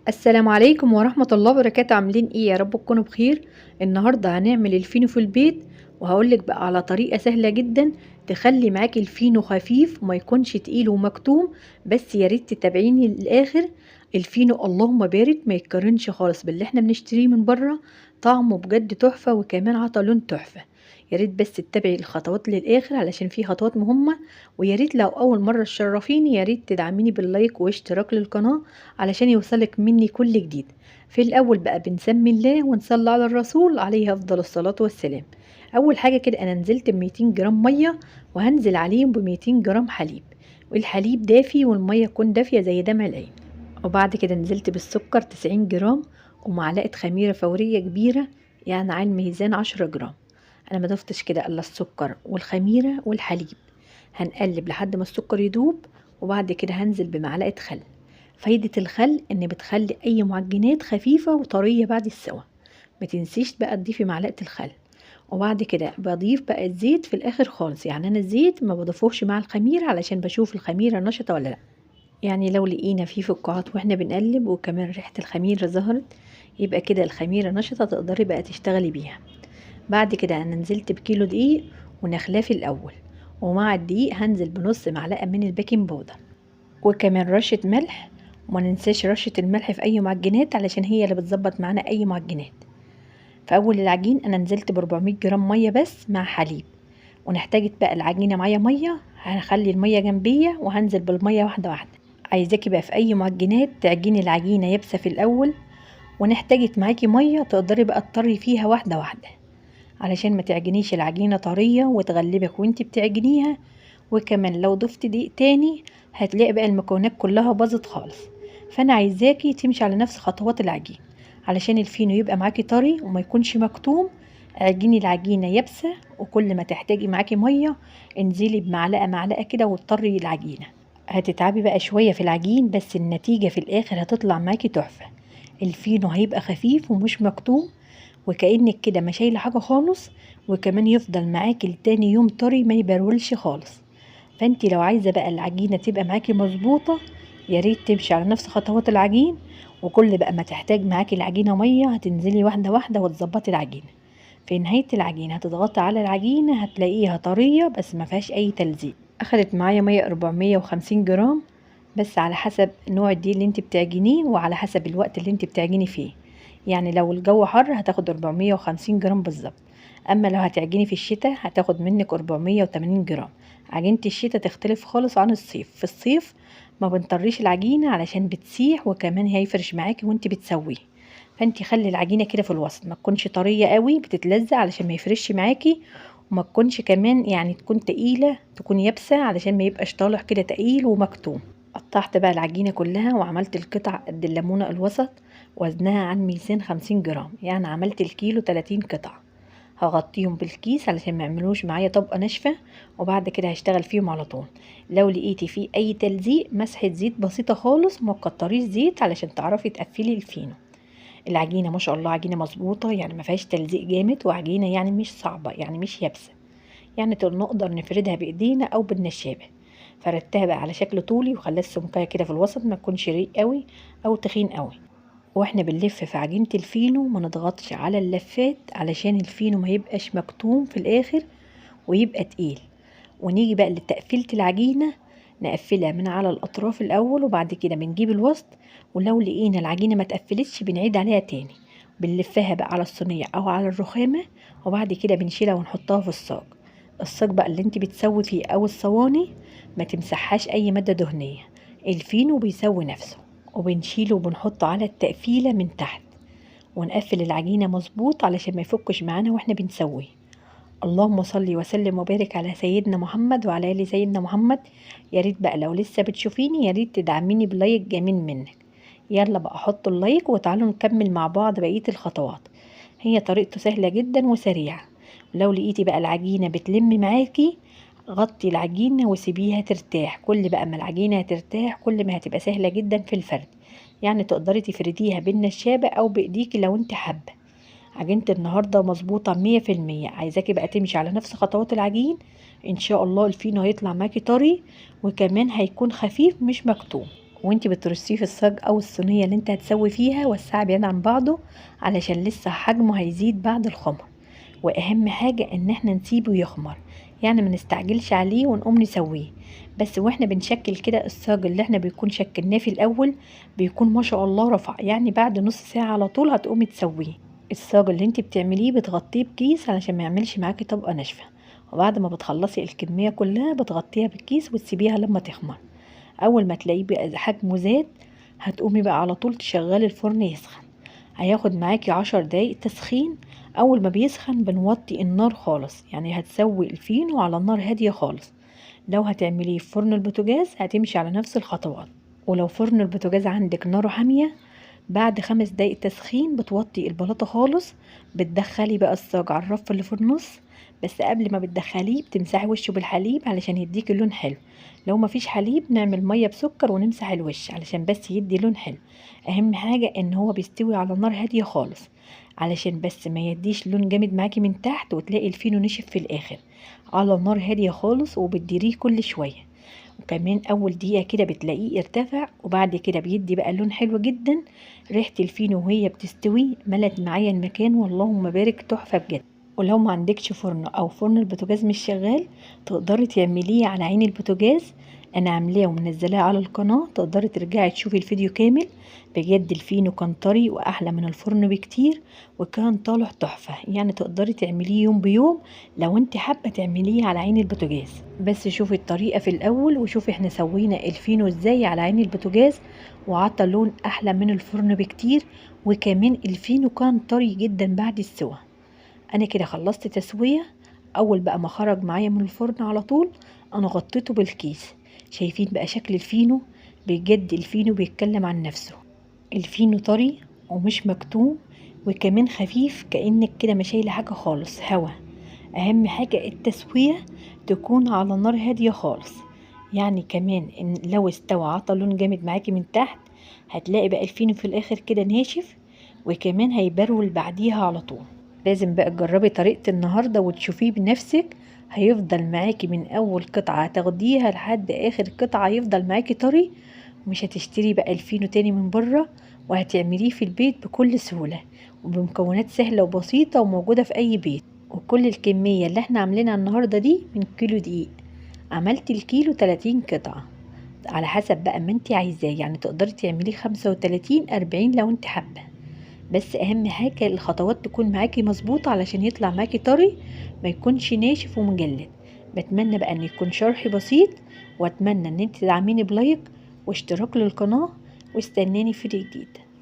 السلام عليكم ورحمة الله وبركاته. عاملين ايه؟ يا رب تكونوا بخير. النهاردة هنعمل الفينو في البيت، وهقولك بقى على طريقة سهلة جدا تخلي معاكي الفينو خفيف وما يكونش تقيل ومكتوم. بس يا ريت تتابعيني للآخر. الفينو اللهم بارك ما يتقارنش خالص باللي احنا بنشتريه من بره، طعمه بجد تحفة وكمان عطى لون تحفة. يا ريت بس تتابعي الخطوات للآخر علشان في خطوات مهمة. ويا ريت لو أول مرة تشرفيني يا ريت تدعميني باللايك واشتراك للقناة علشان يوصلك مني كل جديد. في الأول بقى بنسمي الله ونصلي على الرسول عليه أفضل الصلاة والسلام. أول حاجة كده أنا نزلت ب200 جرام مية، وهنزل عليهم ب200 جرام حليب، والحليب دافي والمية تكون دافية زي دمع العين. وبعد كده نزلت بالسكر 90 جرام، ومعلقة خميرة فورية كبيرة، يعني على الميزان 10 جرام. أنا ما ضفتش كده إلا السكر والخميرة والحليب. هنقلب لحد ما السكر يدوب، وبعد كده هنزل بمعلقة خل. فايدة الخل ان بتخلي اي معجنات خفيفة وطرية بعد السوا. ما تنسيش بقى تضيفي معلقة الخل. وبعد كده بضيف بقى الزيت في الاخر خالص، يعني انا الزيت ما بضيفوش مع الخميرة علشان بشوف الخميرة نشطة ولا لا. يعني لو لقينا فيه فقاعات واحنا بنقلب وكمان ريحة الخميرة ظهرت، يبقى كده الخميرة نشطة تقدري بقى تشتغلي بيها. بعد كده انا نزلت بكيلو دقيق ونخلاه في الاول، ومع الدقيق هنزل بنص معلقة من البيكنج باودر، وكمان رشة ملح. وما ننساش رشة الملح في اي معجنات علشان هي اللي بتظبط معانا اي معجنات. في اول العجين انا نزلت ب 400 جرام مية بس مع حليب. ونحتاجت بقى العجينة معايا مية، هنخلي المية جنبية وهنزل بالمية واحدة واحدة. عايزاكي بقى في اي معجنات تعجني العجينة يابسة في الاول، ونحتاجت معاكي مية تقدري بقى تطري فيها واحدة واحدة علشان ما تعجنيش العجينة طرية وتغلبك وانت بتعجنيها. وكمان لو ضفت دقيق تاني هتلاقي بقى المكونات كلها باظت خالص. فانا عايزاكي تمشي على نفس خطوات العجين علشان الفينو يبقى معاكي طري وما يكونش مكتوم. عجيني العجينة يابسة، وكل ما تحتاجي معاكي مية انزلي بمعلقة معلقة كده وتطري العجينة. هتتعبي بقى شوية في العجين بس النتيجة في الاخر هتطلع معاكي تحفة. الفينو هيبقى خفيف ومش مكتوم، وكأنك كده ما شايلة حاجة خالص، وكمان يفضل معاكي لتاني يوم طري ما يبرولش خالص. فانتي لو عايزة بقى العجينة تبقى معاكي مظبوطة يا ريت تمشي على نفس خطوات العجين. وكل بقى ما تحتاج معاكي العجينة مية هتنزلي واحدة واحدة وتظبطي العجينة. في نهاية العجينة هتضغطي على العجينة هتلاقيها طرية بس ما فيهاش اي تلزيق. اخدت معايا مية 450 جرام، بس على حسب نوع الدقيق اللي انت بتعجنيه وعلى حسب الوقت اللي انت بتعجني فيه. يعني لو الجو حر هتاخد 450 جرام بالظبط، اما لو هتعجني في الشتاء هتاخد منك 480 جرام. عجينة الشتاء تختلف خالص عن الصيف. في الصيف ما بنطريش العجينة علشان بتسيح وكمان هيفرش معاكي وانت بتسويه. فانت خلي العجينة كده في الوسط، ما تكونش طرية قوي بتتلزق علشان ما يفرش معاكي، وما تكونش كمان يعني تكون تقيلة تكون يابسة علشان ما يبقاش طالع كده تقيل ومكتوم. قطعت بقى العجينة كلها وعملت القطع قد الليمونة الوسط، وزنها عن ميزان 50 جرام، يعني عملت الكيلو 30 قطعة. هغطيهم بالكيس علشان ما يعملوش معايا طبقة ناشفة، وبعد كده هشتغل فيهم على طول. لو لقيتي فيه اي تلزيق مسحة زيت بسيطة خالص، ما تكتريش زيت علشان تعرفي تقفلي الفينو. العجينة ما شاء الله عجينة مظبوطة، يعني ما فيهاش تلزيق جامد، وعجينة يعني مش صعبة يعني مش يابسة، يعني نقدر نفردها بايدينا او بالنشابة. فردتها بقى على شكل طولي وخليت سمكها كده في الوسط، ما تكونش ريق قوي او تخين قوي. واحنا بنلف في عجينة الفينو ما نضغطش على اللفات علشان الفينو ما يبقاش مكتوم في الاخر ويبقى تقيل. ونيجي بقى لتقفيلة العجينة، نقفلها من على الاطراف الاول وبعد كده بنجيب الوسط. ولو لقينا العجينة ما تقفلتش بنعيد عليها تاني، بنلفها بقى على الصينية او على الرخامة، وبعد كده بنشيلها ونحطها في الصاج. الصاج بقى اللي انت بتسوي فيه او الصواني ما تمسحهاش اي مادة دهنية، الفينو بيسوي نفسه. وبنشيله وبنحطه على التقفيلة من تحت، ونقفل العجينة مظبوط علشان ما يفكش معانا واحنا بنسويه. اللهم صل وسلم وبارك على سيدنا محمد وعلى آل سيدنا محمد. يا ريت بقى لو لسه بتشوفيني يا ريت تدعميني بلايك جميل منك. يلا بقى حطوا اللايك وتعالوا نكمل مع بعض بقية الخطوات. هي طريقته سهلة جدا وسريعة. ولو لقيتي بقى العجينة بتلم معاكي غطي العجينة وسيبيها ترتاح. كل بقى ما العجينة هترتاح كل ما هتبقى سهلة جدا في الفرد، يعني تقدري تفرديها بالنشابة او بايديكي لو انت حابة. عجينة النهاردة مظبوطة 100%. عايزاكي بقى تمشي على نفس خطوات العجين، ان شاء الله الفينو هيطلع معاكي طري وكمان هيكون خفيف مش مكتوم. وانتي بترصيه في الصاج او الصينيه اللي انت هتسوي فيها وسعي بعيد عن بعضه علشان لسه حجمه هيزيد بعد الخمر. واهم حاجه ان احنا نسيبه يخمر، يعني ما نستعجلش عليه ونقوم نسويه. بس واحنا بنشكل كده الصاج اللي احنا بيكون شكلناه في الاول بيكون ما شاء الله رفع، يعني بعد نص ساعه على طول هتقومي تسويه. الصاج اللي انت بتعمليه بتغطيه بكيس علشان ما يعملش معاكي طبقه ناشفه، وبعد ما بتخلصي الكميه كلها بتغطيها بالكيس وتسيبيها لما تخمر. اول ما تلاقيه بقى حجمه زاد هتقومي بقى على طول تشغلي الفرن يسخن. هياخد معاكي 10 دقايق تسخين. اول ما بيسخن بنوطي النار خالص، يعني هتسوي الفينو على النار هادية خالص. لو هتعمليه في فرن البوتاجاز هتمشي على نفس الخطوات. ولو فرن البوتاجاز عندك ناره حامية، بعد 5 دقايق تسخين بتوطي البلاطة خالص. بتدخلي بقى الصاج على الرف اللي في النص، بس قبل ما بتدخليه بتمسحي وشه بالحليب علشان يديكي لون حلو. لو مفيش حليب نعمل مية بسكر ونمسح الوش علشان بس يدي لون حلو. اهم حاجة ان هو بيستوي على نار هادية خالص، علشان بس ما يديش لون جامد معاكي من تحت وتلاقي الفينو نشف في الاخر. على نار هادية خالص وبتديريه كل شوية. وكمان اول دقيقة كده بتلاقيه ارتفع، وبعد كده بيدي بقى لون حلو جدا. ريحة الفينو وهي بتستوي ملت معايا المكان، واللهم بارك، تحفة بجد. ولو ما عندكش فرن او فرن البوتاجاز مش شغال، تقدري تعمليه على عين البوتاجاز. انا عاملاه ومنزلاه على القناة، تقدري ترجعي تشوفي الفيديو كامل. بجد الفينو كان طري واحلى من الفرن بكتير، وكان طالع تحفة. يعني تقدري تعمليه يوم بيوم لو انت حابة تعمليه على عين البوتاجاز. بس شوفي الطريقة في الاول وشوفي احنا سوينا الفينو ازاي على عين البوتاجاز، وعطى لون احلى من الفرن بكتير. وكمان الفينو كان طري جدا بعد السوا. انا كده خلصت تسوية. اول بقى ما خرج معايا من الفرن على طول انا غطيته بالكيس. شايفين بقى شكل الفينو؟ بجد الفينو بيتكلم عن نفسه. الفينو طري ومش مكتوم، وكمان خفيف كأنك كده ما شايله حاجة خالص هوا. اهم حاجة التسوية تكون على نار هادية خالص. يعني كمان إن لو استوى عطى لون جامد معاكي من تحت، هتلاقي بقى الفينو في الاخر كده ناشف، وكمان هيبرول بعديها على طول. لازم بقى تجربي طريقة النهاردة وتشوفيه بنفسك. هيفضل معاكي من اول قطعة هتاخديها لحد اخر قطعة هيفضل معاكي طري. ومش هتشتري بقى الفينو تاني من بره، وهتعمليه في البيت بكل سهولة وبمكونات سهلة وبسيطة وموجودة في اي بيت. وكل الكمية اللي احنا عاملينها النهاردة دي من كيلو دقيق. عملت الكيلو 30 قطعة على حسب بقى ما انت عايزاه، يعني تقدري تعمليه 35 40 لو انت حابة. بس اهم حاجة الخطوات تكون معاكي مظبوطة علشان يطلع معاكي طري، ما يكونش ناشف ومجلد. بتمنى بقى ان يكون شرحي بسيط، واتمنى ان انت تدعميني بلايك واشتراك للقناة، واستناني في فيديو جديد.